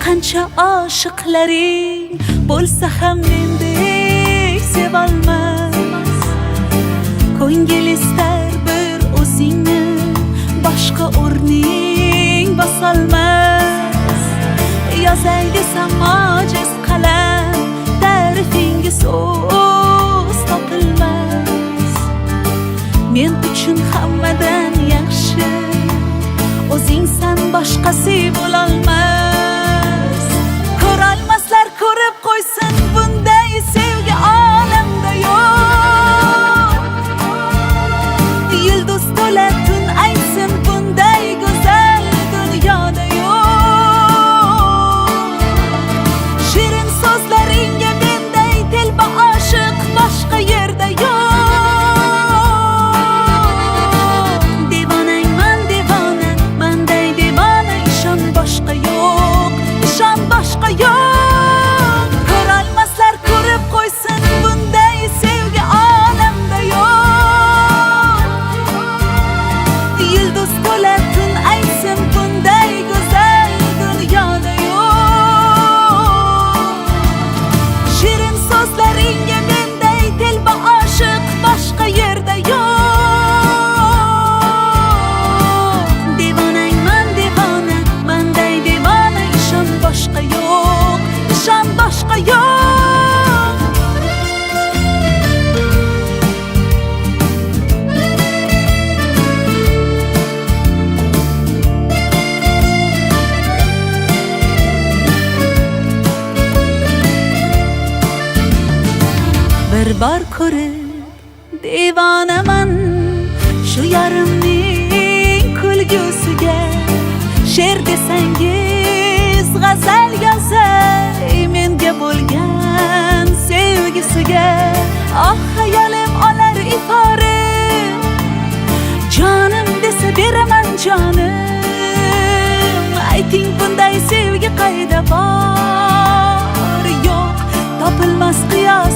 qancha oshiqlaring bo'lsa ham mendek sevolmas. Ko'ngil istar bir o'zingni, boshqa o'rning bosolmas. Yozay desam ojiz qalam, ta'rifinga so'z topilmas. Men uchun hammadan yaxshi o'zingsan, boshqasi bo'lolmas. Ko'rolmaslar ko'rib qo'ysin, bunday sevgi olamda yo'q. Yulduz to'la tun aytsin, bunday go'zal dunyoda yo'q. Shirin so'zlaringga menday telba oshiq boshqa yerda yo'q. Devonangman devona, manday devona, ishon boshqa yo'q, ishon boshqa yo'q. Ko'rolmaslar ko'rib qo'ysin, bunday sevgi olamda yo'q. Yulduz to'la tun aytsin, bunday go'zal dunyoda yo'q. Shirin so'zlaringga menday telba oshiq boshqa yerda yo'q. Devonangman devona, manday devona, ishon boshqa yo'q, ishon boshqa yo'q. Bir bor ko'rib devonaman shu yarimning kulgusiga. She'r desangiz g'azal yozay menga bo'lgan sevgisiga. Oh hayolim olar ifori, jonim desa beraman jonim. Ayting bunday sevgi qayda bor? Yo'q, topilmas qiyos